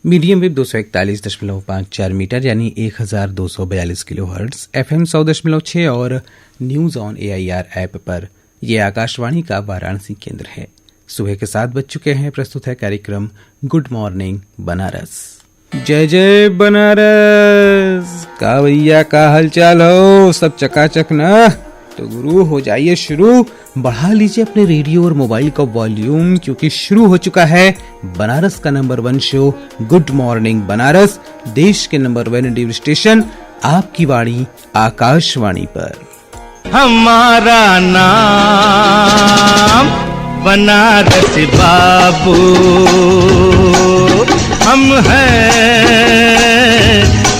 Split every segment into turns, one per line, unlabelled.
Medium wave 241.54 metre यानी 1242 kilohertz, FM 100.6 और news on AIR app पर यह आकाशवाणी का वाराणसी केंद्र है। सुबह के 7 बज चुके हैं। प्रस्तुत है कार्यक्रम गुड मॉर्निंग बनारस। जय जय बनारस। का भैया का हालचाल हो? सब चकाचक ना? तो गुरु हो जाइए शुरू। बढ़ा लीजिए अपने रेडियो और मोबाइल का वॉल्यूम, क्योंकि शुरू हो चुका है बनारस का number 1 show good morning Banaras, देश के नंबर 1 रेडियो स्टेशन आपकी वाणी आकाशवाणी पर।
हमारा नाम बनारस बाबू, हम हैं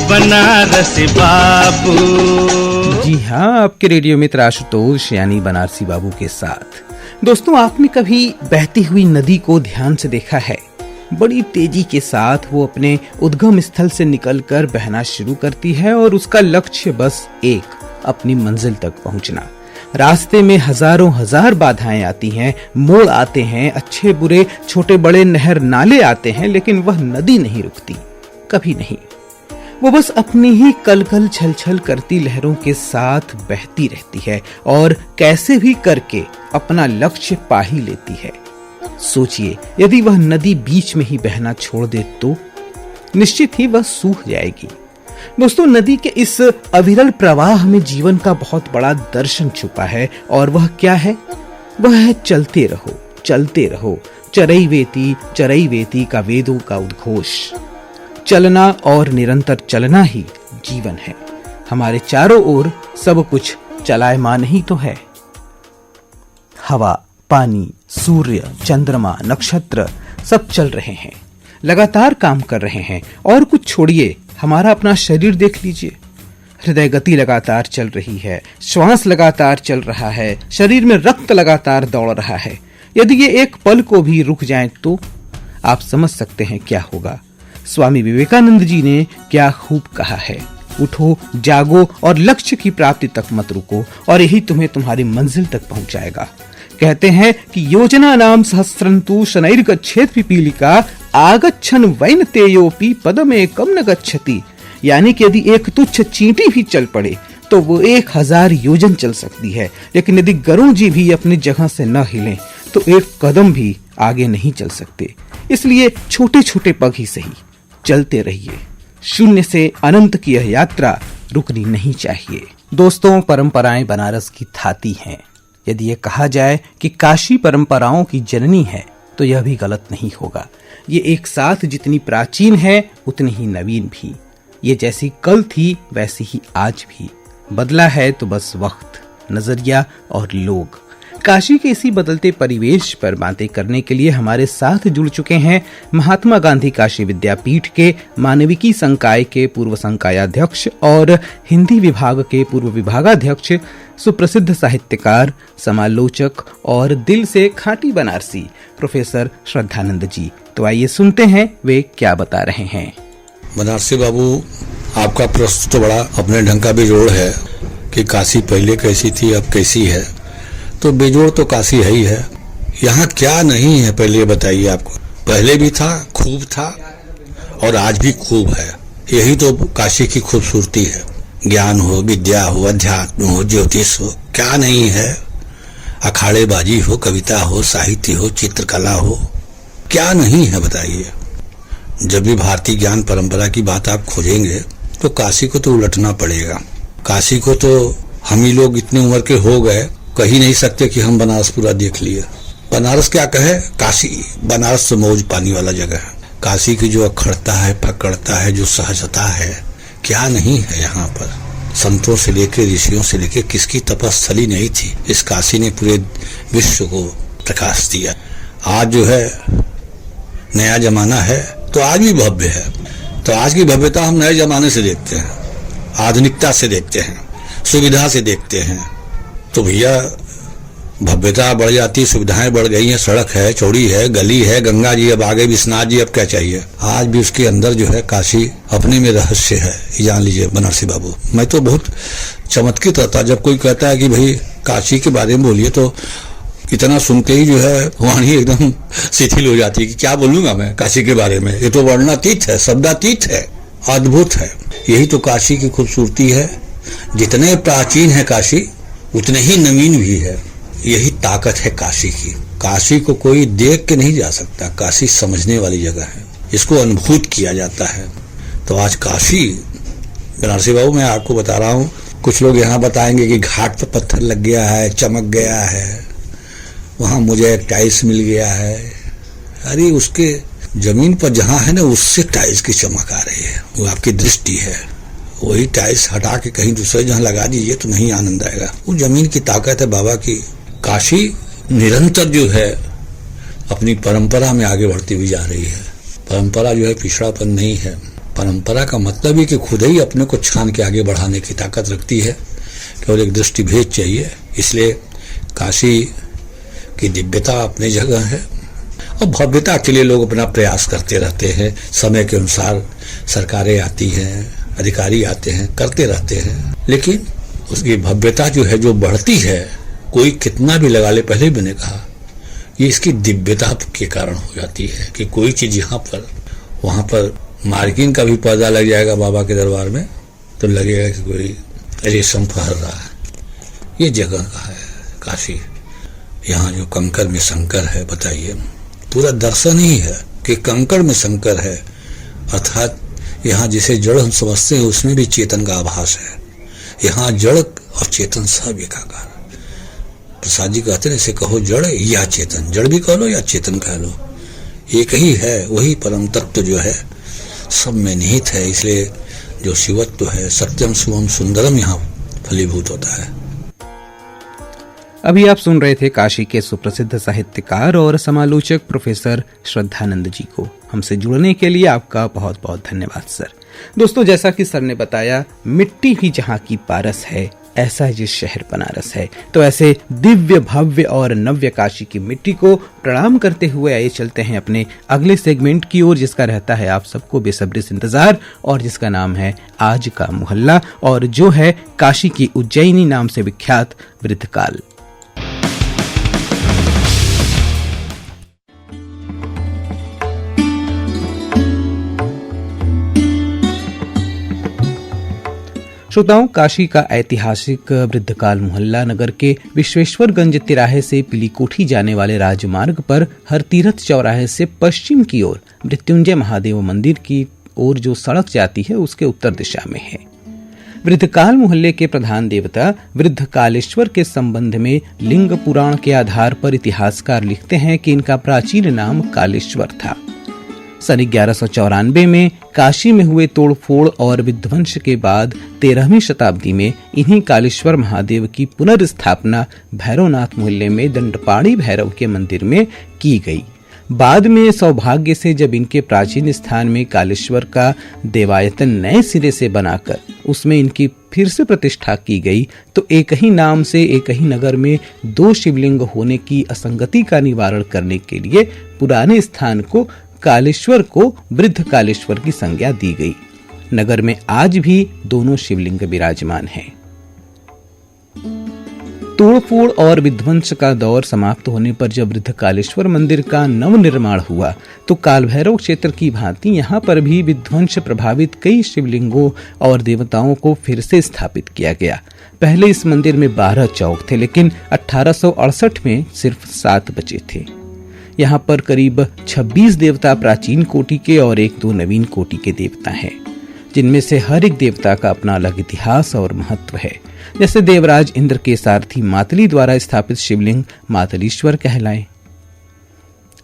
बनारस बाबू।
जी हाँ, आपके रेडियो मित्र आशुतोष यानी बनारसी बाबू के साथ। दोस्तों, आपने कभी बहती हुई नदी को ध्यान से देखा है? बड़ी तेजी के साथ वो अपने उद्गम स्थल से निकलकर बहना शुरू करती है और उसका लक्ष्य बस एक, अपनी मंजिल तक पहुंचना। रास्ते में हजारों हजार बाधाएं आती हैं, मोड़ आते हैं, अच्छे बुरे छोटे बड़े नहर नाले आते हैं, लेकिन वह नदी नहीं रुकती, कभी नहीं। वो बस अपनी ही कलकल छलछल करती लहरों के साथ बहती रहती है और कैसे भी करके अपना लक्ष्य पा ही लेती है। सोचिए, यदि वह नदी बीच में ही बहना छोड़ दे तो निश्चित ही वह सूख जाएगी। दोस्तों, नदी के इस अविरल प्रवाह में जीवन का बहुत बड़ा दर्शन छुपा है, और वह क्या है? वह है चलते रहो, चलते रहो। चरई वेती का वेदों का उद्घोष। चलना और निरंतर चलना ही जीवन है। हमारे चारों ओर सब कुछ चलायमान ही तो है। हवा, पानी, सूर्य, चंद्रमा, नक्षत्र सब चल रहे हैं, लगातार काम कर रहे हैं। और कुछ छोड़िए, हमारा अपना शरीर देख लीजिए। हृदय गति लगातार चल रही है, श्वास लगातार चल रहा है, शरीर में रक्त लगातार दौड़ रहा है। यदि ये एक पल को भी रुक जाए तो आप समझ सकते हैं क्या होगा। स्वामी विवेकानंद जी ने क्या खूब कहा है, उठो, जागो और लक्ष्य की प्राप्ति तक मत रुको, और यही तुम्हें तुम्हारी मंजिल तक पहुंचाएगा। कहते हैं कि योजना नाम सहस्रंतु शनैर्गच्छेत् पिपीलिका आगच्छन् वैनतेयोपि पदमेकं न गच्छति। यानी कि यदि एक तुच्छ चींटी भी चल पड़े तो वो 1000 योजन चल सकती है, लेकिन यदि गरुड़ जी भी अपनी जगह से न हिलें तो एक कदम भी आगे नहीं चल सकते। इसलिए छोटे छोटे पग ही सही चलते रहिए। शून्य से अनंत की यह यात्रा रुकनी नहीं चाहिए। दोस्तों, परंपराएं बनारस की थाती हैं। यदि ये कहा जाए कि काशी परंपराओं की जननी है तो यह भी गलत नहीं होगा। ये एक साथ जितनी प्राचीन है उतनी ही नवीन भी। ये जैसी कल थी वैसी ही आज भी। बदला है तो बस वक्त, नजरिया और लोग। काशी के इसी बदलते परिवेश पर बातें करने के लिए हमारे साथ जुड़ चुके हैं महात्मा गांधी काशी विद्यापीठ के मानविकी संकाय के पूर्व संकायाध्यक्ष और हिंदी विभाग के पूर्व विभागाध्यक्ष, सुप्रसिद्ध साहित्यकार, समालोचक और दिल से खाटी बनारसी प्रोफेसर श्रद्धानंद जी। तो आइए सुनते हैं वे क्या बता रहे हैं।
बनारसी बाबू, आपका प्रश्न तो बड़ा अपने ढंग का बेजोड़ है कि काशी पहले कैसी थी अब कैसी है। तो बेजोड़ तो काशी है ही है। यहाँ क्या नहीं है पहले ये बताइए आपको। पहले भी था, खूब था, और आज भी खूब है। यही तो काशी की खूबसूरती है। ज्ञान हो, विद्या हो, अध्यात्म हो, ज्योतिष हो, क्या नहीं है। अखाड़ेबाजी हो, कविता हो, साहित्य हो, चित्रकला हो, क्या नहीं है बताइए। जब भी भारतीय ज्ञान परंपरा की बात आप खोजेंगे तो काशी को तो उलटना पड़ेगा। काशी को तो हम ही लोग इतनी उम्र के हो गए कह ही नहीं सकते कि हम बनारस पूरा देख लिए। बनारस क्या कहे, काशी बनारस से मौज पानी वाला जगह है। काशी की जो अखड़ता है, पकड़ता है, जो सहजता है, क्या नहीं है यहाँ पर। संतों से लेकर ऋषियों से लेकर किसकी तपस्थली नहीं थी। इस काशी ने पूरे विश्व को प्रकाश दिया। आज जो है नया जमाना है तो आज भी भव्य है। तो आज की भव्यता हम नए जमाने से देखते हैं, आधुनिकता से देखते हैं, सुविधा से देखते हैं। तो भैया भव्यता बढ़ जाती, सुविधाएं बढ़ गई हैं, सड़क है, चौड़ी है, गली है, गंगा जी अब आगे, विश्वनाथ जी अब क्या चाहिए। आज भी उसके अंदर जो है काशी अपने में रहस्य है, ये जान लीजिए बनारसी बाबू। मैं तो बहुत चमत्कृत होता जब कोई कहता है कि भाई काशी के बारे में बोलिए, तो इतना सुनते ही जो है वाणी एकदम शिथिल हो जाती है कि क्या बोलूंगा मैं काशी के बारे में। ये तो वर्णनातीत है, शब्दातीत है, अद्भुत है। यही तो काशी की खूबसूरती है। जितने प्राचीन है काशी उतने ही नवीन भी है। यही ताकत है काशी की। काशी को कोई देख के नहीं जा सकता, काशी समझने वाली जगह है, इसको अनुभूत किया जाता है। तो आज काशी, बनारसी बाबू मैं आपको बता रहा हूँ, कुछ लोग यहाँ बताएंगे कि घाट पर पत्थर लग गया है, चमक गया है, वहां मुझे एक टाइल्स मिल गया है। अरे उसके जमीन पर जहां है ना, उससे टाइल्स की चमक आ रही है, वो आपकी दृष्टि है। वही टाइल्स हटा के कहीं दूसरे जहां लगा दीजिए तो नहीं आनंद आएगा। वो जमीन की ताकत है बाबा की। काशी निरंतर जो है अपनी परंपरा में आगे बढ़ती हुई जा रही है। परंपरा जो है पिछड़ापन नहीं है। परंपरा का मतलब ही कि खुद ही अपने को छान के आगे बढ़ाने की ताकत रखती है। केवल एक दृष्टि भेद चाहिए। इसलिए काशी की दिव्यता अपनी जगह है और भव्यता के लिए लोग अपना प्रयास करते रहते हैं। समय के अनुसार सरकारें आती हैं, अधिकारी आते हैं, करते रहते हैं, लेकिन उसकी भव्यता जो है, जो बढ़ती है, कोई कितना भी लगा ले, पहले भी मैंने कहा, ये इसकी दिव्यता के कारण हो जाती है कि कोई चीज यहाँ पर, वहां पर मार्किन का भी पर्दा लग जाएगा बाबा के दरबार में तो लगेगा कि कोई रेशम फहर रहा है। ये जगह का है काशी। यहाँ जो कंकड़ में शंकर है, बताइए, पूरा दर्शन ही है कि कंकड़ में शंकर है। अर्थात यहाँ जिसे जड़ हम समझते हैं उसमें भी चेतन का आभास है। यहाँ जड़ और चेतन सब एकाकार। प्रसाद जी कहते हैं इसे कहो जड़ या चेतन, जड़ भी कह लो या चेतन कह लो, एक ही है। वही परम तत्व जो है सब में निहित है। इसलिए जो शिवत्व है, सत्यम शिवम सुंदरम, यहाँ फलीभूत होता है।
अभी आप सुन रहे थे काशी के सुप्रसिद्ध साहित्यकार और समालोचक प्रोफेसर श्रद्धानंद जी को। हमसे जुड़ने के लिए आपका बहुत बहुत धन्यवाद सर। दोस्तों, जैसा कि सर ने बताया, मिट्टी ही जहाँ की पारस है, ऐसा ये शहर बनारस है। तो ऐसे दिव्य, भव्य और नव्य काशी की मिट्टी को प्रणाम करते हुए आइए चलते हैं अपने अगले सेगमेंट की ओर, जिसका रहता है आप सबको बेसब्री से इंतजार और जिसका नाम है आज का मोहल्ला, और जो है काशी की उज्जैनी नाम से विख्यात वृद्धकाल। श्रोताओं, काशी का ऐतिहासिक वृद्धकाल मोहल्ला नगर के विश्वेश्वरगंज तिराहे से पिलीकोठी जाने वाले राजमार्ग पर हर तीरथ चौराहे से पश्चिम की ओर मृत्युंजय महादेव मंदिर की ओर जो सड़क जाती है उसके उत्तर दिशा में है। वृद्धकाल मोहल्ले के प्रधान देवता वृद्धकालेश्वर के संबंध में लिंग पुराण के आधार पर इतिहासकार लिखते हैं कि इनका प्राचीन नाम कालेश्वर था। सन 1194 में काशी में हुए तोड़फोड़ और विध्वंस के बाद 13वीं शताब्दी में इन्हीं कालेश्वर महादेव की पुनर्स्थापना भैरवनाथ मोहल्ले में दंडपाणी भैरव के मंदिर में की गई। बाद में सौभाग्य से जब इनके प्राचीन स्थान में कालेश्वर का देवायतन नए सिरे से बनाकर उसमें इनकी फिर से प्रतिष्ठा की गई, तो एक ही नाम से एक ही नगर में दो शिवलिंग होने की असंगति का निवारण करने के लिए पुराने स्थान को कालेश्वर को वृद्ध कालेश्वर की संज्ञा दी गई। नगर में आज भी दोनों शिवलिंग विराजमान हैं। तोड़फोड़ और विध्वंस का दौर समाप्त होने पर जब वृद्ध कालेश्वर मंदिर का नवनिर्माण हुआ तो कालभैरव क्षेत्र की भांति यहाँ पर भी विध्वंस प्रभावित कई शिवलिंगों और देवताओं को फिर से स्थापित किया गया। पहले इस मंदिर में 12 चौक थे, लेकिन 1868 में सिर्फ 7 बचे थे। यहाँ पर करीब 26 देवता प्राचीन कोटि के और 1-2 नवीन कोटि के देवता हैं, जिनमें से हर एक देवता का अपना अलग इतिहास और महत्व है। जैसे देवराज इंद्र के सारथी मातली द्वारा स्थापित शिवलिंग मातलीश्वर कहलाए।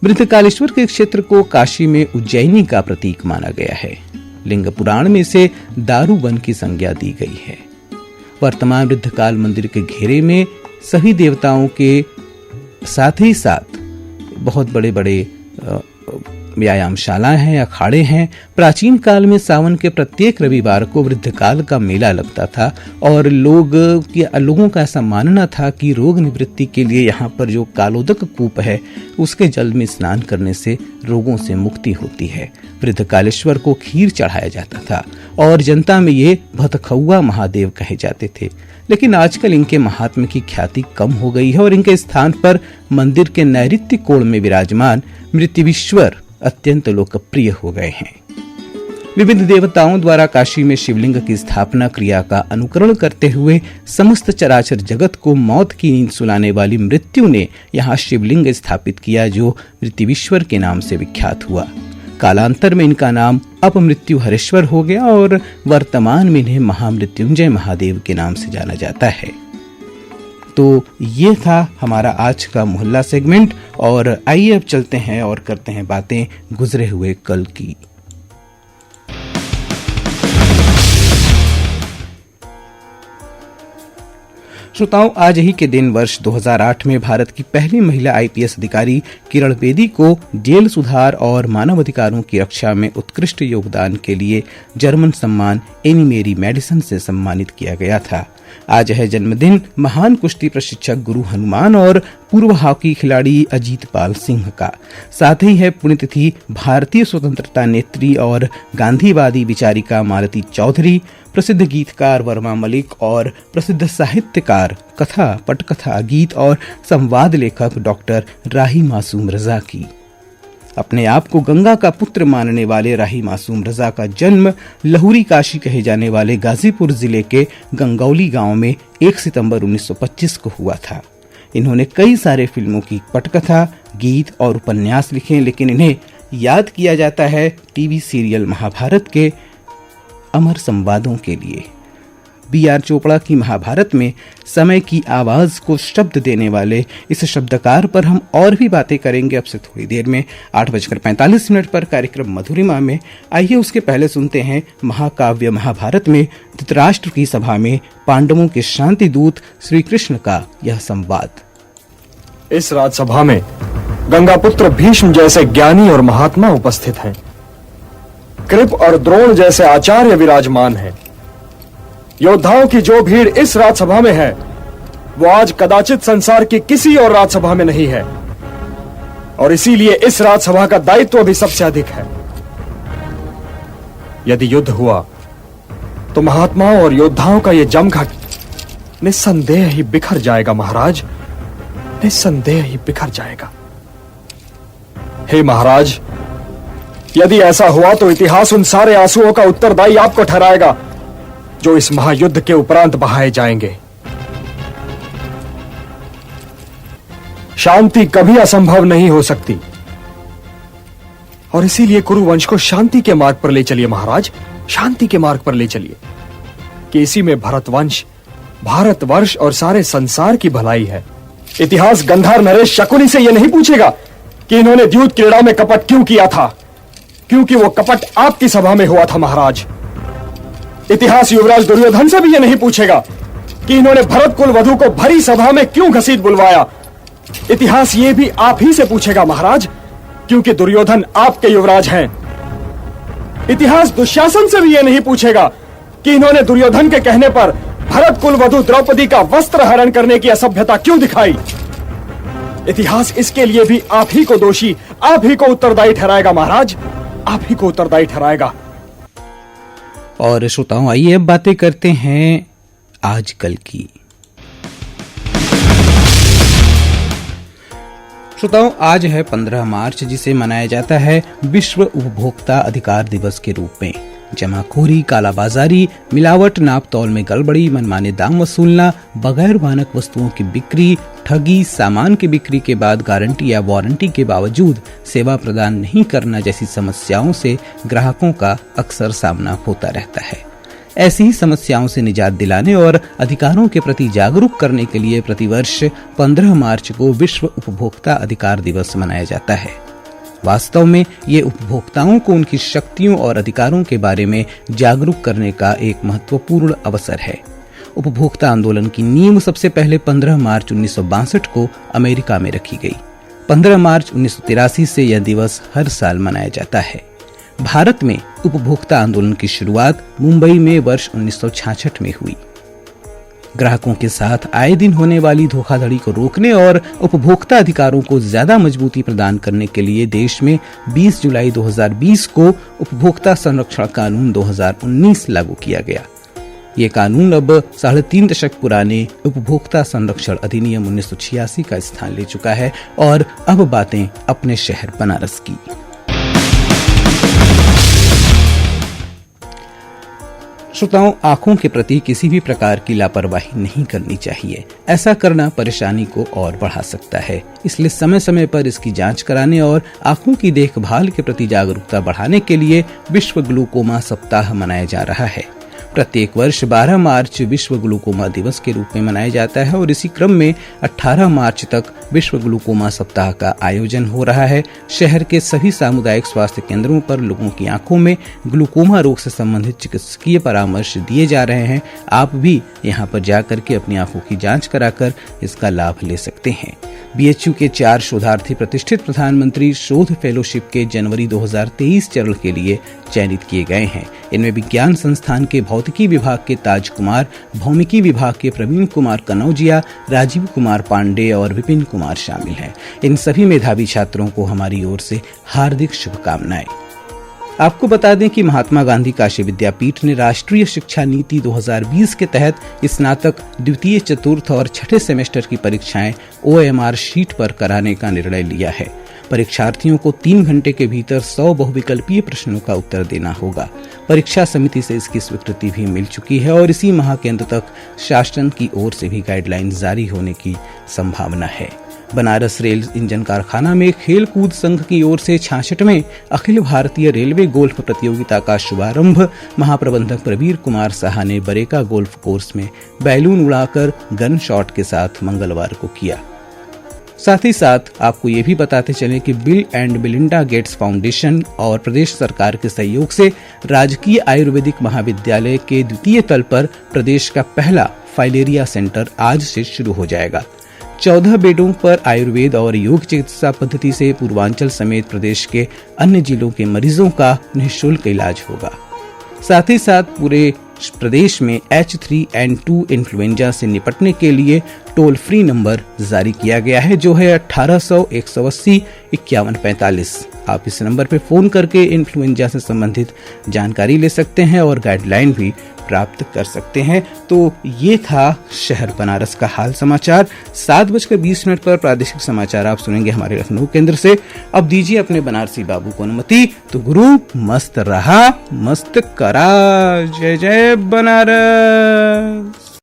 वृद्धकालेश्वर के क्षेत्र को काशी में उज्जैनी का प्रतीक माना गया है। लिंग पुराण में इसे दारूवन की संज्ञा दी गई है। वर्तमान वृद्धकाल मंदिर के घेरे में सभी देवताओं के साथ ही साथ बहुत बड़े बड़े व्यायामशालाएं हैं, अखाड़े हैं। प्राचीन काल में सावन के प्रत्येक रविवार को वृद्धकाल का मेला लगता था और लोगों का ऐसा मानना था कि रोग निवृत्ति के लिए यहाँ पर जो कालोदक कूप है उसके जल में स्नान करने से रोगों से मुक्ति होती है। वृद्धकालेश्वर को खीर चढ़ाया जाता था और जनता में ये भतखुआ महादेव कहे जाते थे। लेकिन आजकल इनके महात्म्य की ख्याति कम हो गई है और इनके स्थान पर मंदिर के नैऋत्य कोण में विराजमान मृत्युवीश्वर अत्यंत लोकप्रिय हो गए हैं। विविध देवताओं द्वारा काशी में शिवलिंग की स्थापना क्रिया का अनुकरण करते हुए समस्त चराचर जगत को मौत की नींद सुलाने वाली मृत्यु ने यहाँ शिवलिंग स्थापित किया, जो मृत्युवीश्वर के नाम से विख्यात हुआ। कालांतर में इनका नाम अपमृत्यु हरेश्वर हो गया और वर्तमान में इन्हें महामृत्युंजय महादेव के नाम से जाना जाता है। तो ये था हमारा आज का मोहल्ला सेगमेंट और आइए अब चलते हैं और करते हैं बातें गुजरे हुए कल की। श्रोताओं, आज ही के दिन वर्ष 2008 में भारत की पहली महिला आईपीएस अधिकारी किरण बेदी को जेल सुधार और मानव अधिकारों की रक्षा में उत्कृष्ट योगदान के लिए जर्मन सम्मान एनी मेरी मेडिसन से सम्मानित किया गया था। आज है जन्मदिन महान कुश्ती प्रशिक्षक गुरु हनुमान और पूर्व हॉकी खिलाड़ी अजीत पाल सिंह का। साथ ही है पुण्यतिथि भारतीय स्वतंत्रता नेत्री और गांधीवादी विचारिका मालती चौधरी, प्रसिद्ध गीतकार वर्मा मलिक और प्रसिद्ध साहित्यकार, कथा, पटकथा, गीत और संवाद लेखक डॉक्टर राही मासूम रजा की। अपने आप को गंगा का पुत्र मानने वाले राही मासूम रजा का जन्म लहुरी काशी कहे जाने वाले गाजीपुर जिले के गंगौली गांव में 1 सितंबर 1925 को हुआ था। इन्होंने कई सारे फिल्मों की पटकथा, गीत और उपन्यास लिखे, लेकिन इन्हें याद किया जाता है टीवी सीरियल महाभारत के अमर संवादों के लिए। B.R. चोपड़ा की महाभारत में समय की आवाज को शब्द देने वाले इस शब्दकार पर हम और भी बातें करेंगे अब से थोड़ी देर में 8:45 पर कार्यक्रम मधुरिमा में। आइए उसके पहले सुनते हैं महाकाव्य महाभारत में धृतराष्ट्र की सभा में पांडवों के शांति दूत श्री कृष्ण का यह संवाद।
इस राजसभा में गंगापुत्र भीष्म जैसे ज्ञानी और महात्मा उपस्थित हैं। कृप और द्रोण जैसे आचार्य विराजमान हैं। योद्धाओं की जो भीड़ इस राजसभा में है वो आज कदाचित संसार की किसी और राजसभा में नहीं है, और इसीलिए इस राजसभा का दायित्व भी सबसे अधिक है। यदि युद्ध हुआ तो महात्माओं और योद्धाओं का यह जमघट निस्संदेह ही बिखर जाएगा महाराज, निस्संदेह ही बिखर जाएगा। हे महाराज, यदि ऐसा हुआ तो इतिहास उन सारे आंसुओं का उत्तरदायी आपको ठहराएगा जो इस महायुद्ध के उपरांत बहाए जाएंगे। शांति कभी असंभव नहीं हो सकती, और इसीलिए कुरुवंश को शांति के मार्ग पर ले चलिए महाराज, शांति के मार्ग पर ले चलिए, कि इसी में भरतवंश, भारतवर्ष और सारे संसार की भलाई है। इतिहास गंधार नरेश शकुनी से यह नहीं पूछेगा कि इन्होंने द्यूत क्रीड़ा में कपट क्यों किया था, क्योंकि वो कपट आपकी सभा में हुआ था महाराज। इतिहास युवराज दुर्योधन से भी यह नहीं पूछेगा कि इन्होंने भरत कुल वधु को भरी सभा में क्यों घसीट बुलवाया। इतिहास ये भी आप ही से पूछेगा महाराज, क्योंकि दुर्योधन आपके युवराज हैं। इतिहास दुशासन से भी यह नहीं पूछेगा कि इन्होंने दुर्योधन के कहने पर भरत कुल वधु द्रौपदी का वस्त्र हरण करने की असभ्यता क्यों दिखाई। इतिहास इसके लिए भी आप ही को दोषी, आप ही को उत्तरदायी ठहराएगा महाराज, आप ही को उत्तरदायी ठहराएगा।
और श्रोताओं, आइए अब बातें करते हैं आजकल की। श्रोताओं, आज है 15 मार्च, जिसे मनाया जाता है विश्व उपभोक्ता अधिकार दिवस के रूप में। जमाखोरी, कालाबाजारी, मिलावट, नाप तौल में गड़बड़ी, मनमाने दाम वसूलना, बगैर मानक वस्तुओं की बिक्री, ठगी, सामान की बिक्री के बाद गारंटी या वारंटी के बावजूद सेवा प्रदान नहीं करना जैसी समस्याओं से ग्राहकों का अक्सर सामना होता रहता है। ऐसी ही समस्याओं से निजात दिलाने और अधिकारों के प्रति जागरूक करने के लिए प्रतिवर्ष 15 मार्च को विश्व उपभोक्ता अधिकार दिवस मनाया जाता है। वास्तव में ये उपभोक्ताओं को उनकी शक्तियों और अधिकारों के बारे में जागरूक करने का एक महत्वपूर्ण अवसर है। उपभोक्ता आंदोलन की नींव सबसे पहले 15 मार्च 1962 को अमेरिका में रखी गई। 15 मार्च 1983 से यह दिवस हर साल मनाया जाता है। भारत में उपभोक्ता आंदोलन की शुरुआत मुंबई में वर्ष 1966 में हुई। ग्राहकों के साथ आए दिन होने वाली धोखाधड़ी को रोकने और उपभोक्ता अधिकारों को ज्यादा मजबूती प्रदान करने के लिए देश में 20 जुलाई 2020 को उपभोक्ता संरक्षण कानून 2019 लागू किया गया। ये कानून अब 3.5 दशक पुराने उपभोक्ता संरक्षण अधिनियम 1986 का स्थान ले चुका है और अब बातें अपने शहर बनारस की। श्रोताओं, आंखों के प्रति किसी भी प्रकार की लापरवाही नहीं करनी चाहिए। ऐसा करना परेशानी को और बढ़ा सकता है। इसलिए समय समय पर इसकी जांच कराने और आंखों की देखभाल के प्रति जागरूकता बढ़ाने के लिए विश्व ग्लूकोमा सप्ताह मनाया जा रहा है। प्रत्येक वर्ष 12 मार्च विश्व ग्लूकोमा दिवस के रूप में मनाया जाता है और इसी क्रम में 18 मार्च तक विश्व ग्लूकोमा सप्ताह का आयोजन हो रहा है। शहर के सभी सामुदायिक स्वास्थ्य केंद्रों पर लोगों की आंखों में ग्लूकोमा रोग से संबंधित चिकित्सकीय परामर्श दिए जा रहे हैं। आप भी यहां पर जाकर के अपनी आंखों की जांच कराकर इसका लाभ ले सकते हैं। बीएचयू के 4 शोधार्थी प्रतिष्ठित प्रधानमंत्री शोध फेलोशिप के जनवरी 2023 चरण के लिए चयनित किए गए हैं। इनमें विज्ञान संस्थान के भौतिकी विभाग के ताज कुमार, भौमिकी विभाग के प्रवीण कुमार कनौजिया, राजीव कुमार पांडे और विपिन कुमार शामिल हैं। इन सभी मेधावी छात्रों को हमारी ओर से हार्दिक शुभकामनाएं। आपको बता दें कि महात्मा गांधी काशी विद्यापीठ ने राष्ट्रीय शिक्षा नीति 2020 के तहत स्नातक द्वितीय, चतुर्थ और छठे सेमेस्टर की परीक्षाएं OMR शीट पर कराने का निर्णय लिया है। परीक्षार्थियों को 3 घंटे के भीतर 100 बहुविकल्पीय प्रश्नों का उत्तर देना होगा। परीक्षा समिति से इसकी स्वीकृति भी मिल चुकी है और इसी माह के अंत तक शासन की ओर से भी गाइडलाइन जारी होने की संभावना है। बनारस रेल इंजन कारखाना में खेल कूद संघ की ओर से 66वें अखिल भारतीय रेलवे गोल्फ प्रतियोगिता का शुभारंभ महाप्रबंधक प्रवीर कुमार साहा ने बरेका गोल्फ कोर्स में बैलून उड़ाकर गन शॉट के साथ मंगलवार को किया। साथ ही साथ आपको ये भी बताते चलें कि bill and Melinda Gates foundation और प्रदेश सरकार के सहयोग से राजकीय आयुर्वेदिक महाविद्यालय के द्वितीय तल पर प्रदेश का पहला फाइलेरिया सेंटर आज से शुरू हो जाएगा। 14 बेडों पर आयुर्वेद और योग चिकित्सा पद्धति से पूर्वांचल समेत प्रदेश के अन्य जिलों के मरीजों का निःशुल्क इलाज होगा। साथ ही साथ पूरे प्रदेश में H3N2 इन्फ्लुएंजा से निपटने के लिए टोल फ्री नंबर जारी किया गया है, जो है 1800 180 5145। आप इस नंबर पर फोन करके इन्फ्लुएंजा से संबंधित जानकारी ले सकते हैं और गाइडलाइन भी प्राप्त कर सकते हैं। तो ये था शहर बनारस का हाल समाचार। 7:20 पर प्रादेशिक समाचार आप सुनेंगे हमारे लखनऊ केंद्र से। अब दीजिए अपने बनारसी बाबू को अनुमति। तो गुरु मस्त रहा मस्त करा। जय जय बनारस।